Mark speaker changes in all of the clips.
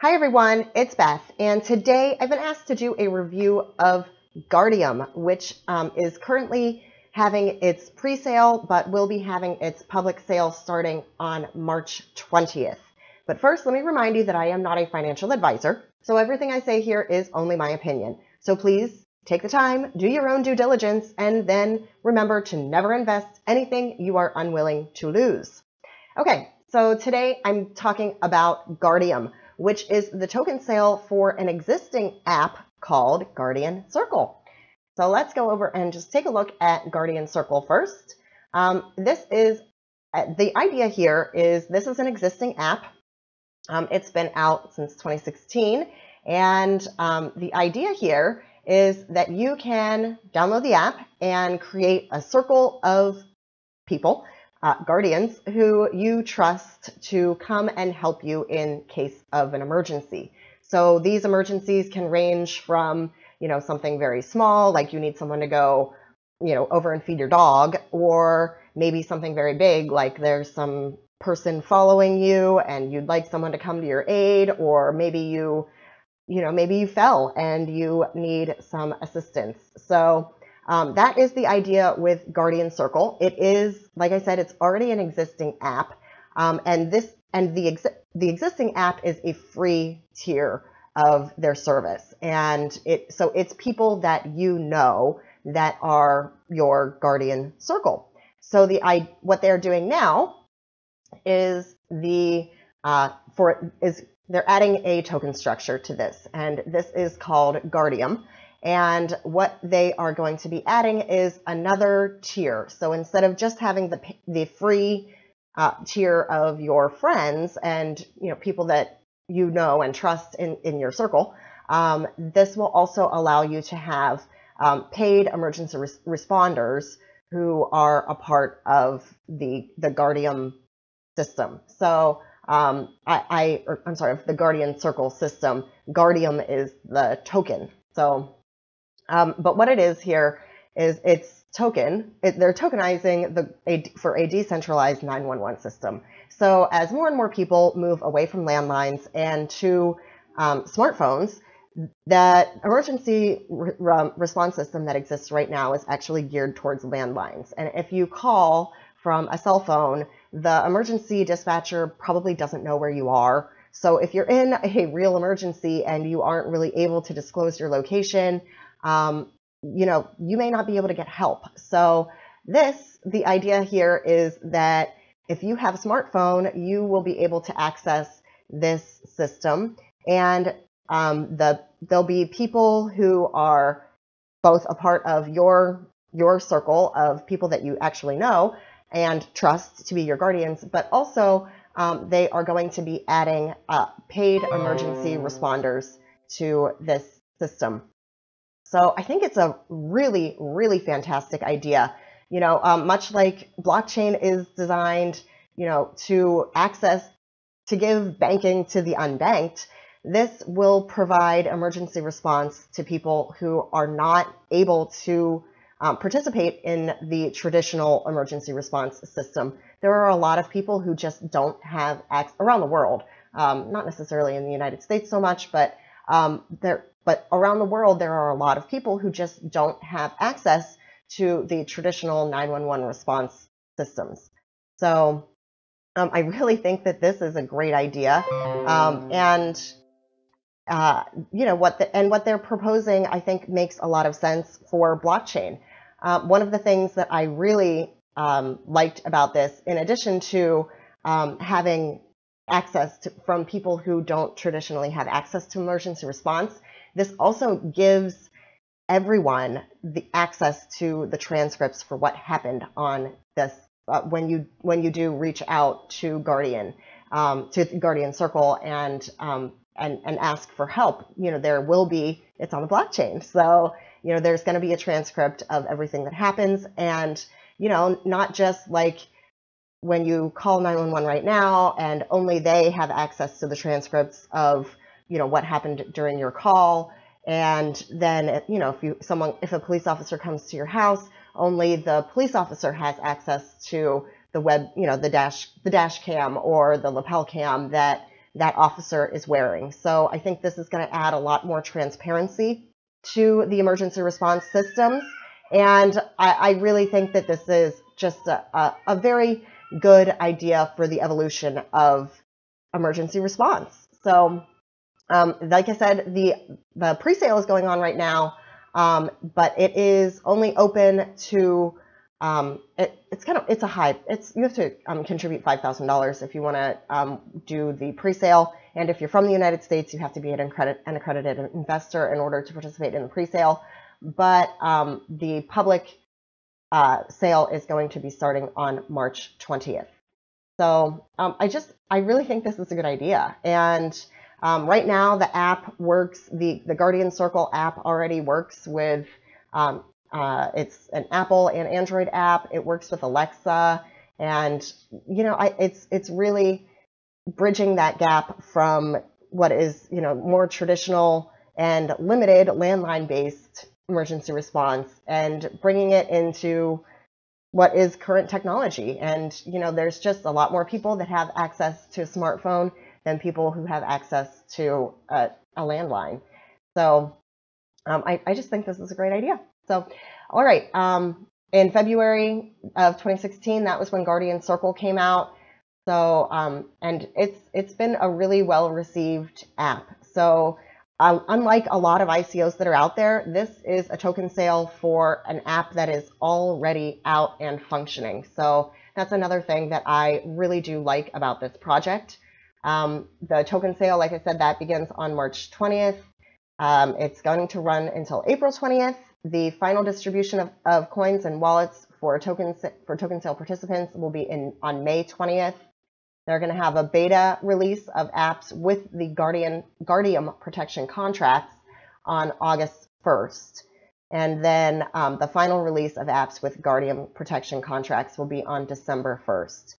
Speaker 1: Hi everyone, it's Beth, and today I've been asked to do a review of Guardium, which is currently having its pre-sale, but will be having its public sale starting on March 20th. But first, let me remind you that I am not a financial advisor, so everything I say here is only my opinion. So please take the time, do your own due diligence, and then remember to never invest anything you are unwilling to lose. Okay, so today I'm talking about Guardium, which is the token sale for an existing app called Guardian Circle. So let's go over and just take a look at Guardian Circle first. The idea here is this is an existing app. It's been out since 2016. And the idea here is that you can download the app and create a circle of people, guardians, who you trust to come and help you in case of an emergency. So these emergencies can range from, something very small, like you need someone to go, over and feed your dog, or maybe something very big, like there's some person following you and you'd like someone to come to your aid, or maybe maybe you fell and you need some assistance. So that is the idea with Guardian Circle. It is, like I said, it's already an existing app, and the existing app is a free tier of their service, and it's people that that are your Guardian Circle. So what they're doing now is they're adding a token structure to this, and this is called Guardium. And what they are going to be adding is another tier. So instead of just having the free tier of your friends and people that you know and trust in your circle, this will also allow you to have paid emergency responders who are a part of the Guardium system. So I'm sorry, the Guardian Circle system. Guardium is the token. So. But what it is here is they're tokenizing for a decentralized 911 system. So as more and more people move away from landlines and to smartphones, that emergency response system that exists right now is actually geared towards landlines. And if you call from a cell phone, the emergency dispatcher probably doesn't know where you are. So if you're in a real emergency and you aren't really able to disclose your location, you may not be able to get help. So the idea here is that if you have a smartphone, you will be able to access this system, and there'll be people who are both a part of your circle of people that you actually know and trust to be your guardians, but also they are going to be adding paid emergency responders to this system. So I think it's a really, really fantastic idea. Much like blockchain is designed, to give banking to the unbanked, this will provide emergency response to people who are not able to participate in the traditional emergency response system. There are a lot of people who just don't have access around the world, not necessarily in the United States so much, but But around the world, there are a lot of people who just don't have access to the traditional 911 response systems. So I really think that this is a great idea. What they're proposing, I think, makes a lot of sense for blockchain. One of the things that I really liked about this, in addition to having access from people who don't traditionally have access to emergency response, this also gives everyone the access to the transcripts for what happened on this when you do reach out to Guardian Circle and ask for help. It's on the blockchain, so there's going to be a transcript of everything that happens, and not just like when you call 911 right now and only they have access to the transcripts of what happened during your call, and then if a police officer comes to your house, only the police officer has access to the web, the dash cam or the lapel cam that that officer is wearing. So I think this is going to add a lot more transparency to the emergency response systems. And I really think that this is just a very good idea for the evolution of emergency response. So like I said, the pre-sale is going on right now, but it is only open to it's a high. You have to contribute $5,000 if you want to do the pre-sale, and if you're from the United States, you have to be an accredited investor in order to participate in the pre-sale. But the public sale is going to be starting on March 20th. So I really think this is a good idea. And right now the app works, the Guardian Circle app already works with, it's an Apple and Android app. It works with Alexa. And, you know, it's really bridging that gap from what is, you know, more traditional and limited landline-based emergency response and bringing it into what is current technology. And, you know, there's just a lot more people that have access to a smartphone than people who have access to a landline. So I just think this is a great idea. So, all right. In February of 2016, that was when Guardian Circle came out. So, and it's been a really well-received app. So, unlike a lot of ICOs that are out there, this is a token sale for an app that is already out and functioning. So that's another thing that I really do like about this project. The token sale, like I said, that begins on March 20th. It's going to run until April 20th. The final distribution of coins and wallets for token sale participants will be on May 20th. They're going to have a beta release of apps with the Guardium protection contracts on August 1st. And then the final release of apps with Guardium protection contracts will be on December 1st.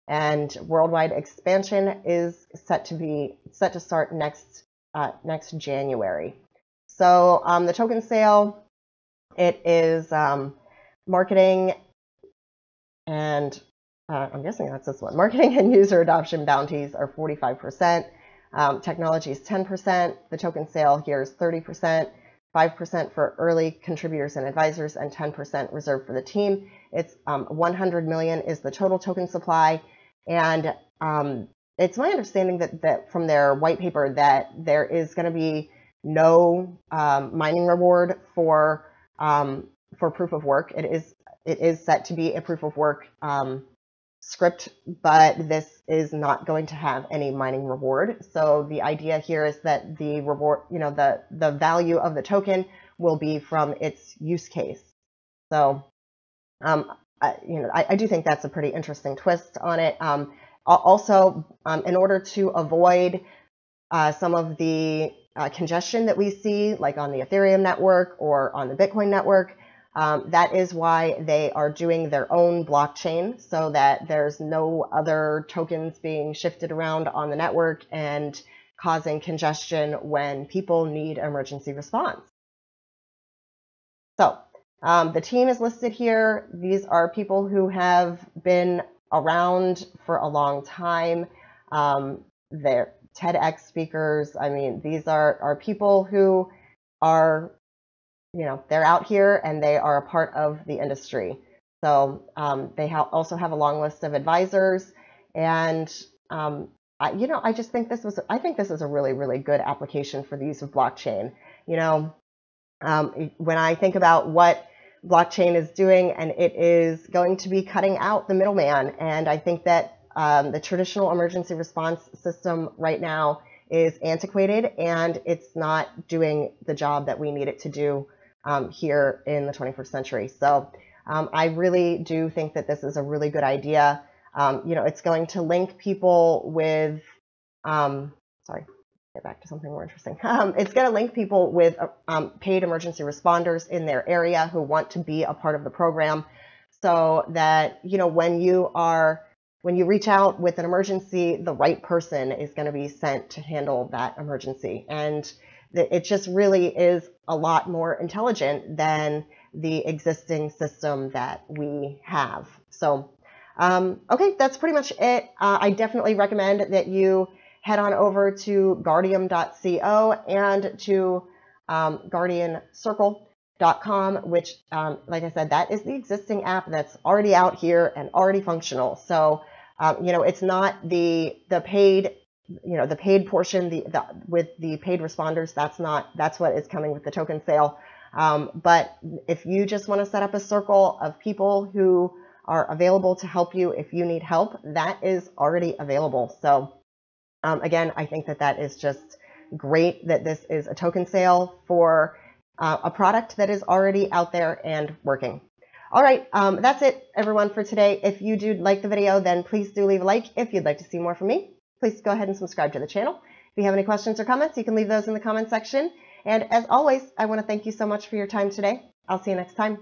Speaker 1: And worldwide expansion is set to start next January. So the token sale, it is marketing and I'm guessing that's this one. Marketing and user adoption bounties are 45%. Technology is 10%. The token sale here is 30%. 5% for early contributors and advisors, and 10% reserved for the team. It's 100 million is the total token supply. And it's my understanding that from their white paper that there is going to be no mining reward for proof of work. It is set to be a proof of work script, but this is not going to have any mining reward. So the idea here is that the reward, you know, the value of the token will be from its use case. So, I do think that's a pretty interesting twist on it. Also, in order to avoid some of the congestion that we see, like on the Ethereum network or on the Bitcoin network, that is why they are doing their own blockchain so that there's no other tokens being shifted around on the network and causing congestion when people need emergency response. So the team is listed here. These are people who have been around for a long time. They're TEDx speakers. I mean, these are people who are, you know, they're out here and they are a part of the industry. So they also have a long list of advisors. And, I just think I think this is a really, really good application for the use of blockchain. You know, when I think about what blockchain is doing, and it is going to be cutting out the middleman. And I think that the traditional emergency response system right now is antiquated and it's not doing the job that we need it to do here in the 21st century. So I really do think that this is a really good idea. It's going to link people with, get back to something more interesting. It's going to link people with paid emergency responders in their area who want to be a part of the program, so that, when you reach out with an emergency, the right person is going to be sent to handle that emergency. And it just really is a lot more intelligent than the existing system that we have. So, okay, that's pretty much it. I definitely recommend that you head on over to guardium.co and to guardiancircle.com, which, like I said, that is the existing app that's already out here and already functional. So, it's not the paid, the paid portion, with the paid responders. That's what is coming with the token sale. But if you just want to set up a circle of people who are available to help you if you need help, that is already available. So again, I think that is just great that this is a token sale for a product that is already out there and working. All right, that's it, everyone, for today. If you do like the video, then please do leave a like. If you'd like to see more from me, please go ahead and subscribe to the channel. If you have any questions or comments, you can leave those in the comment section. And as always, I want to thank you so much for your time today. I'll see you next time.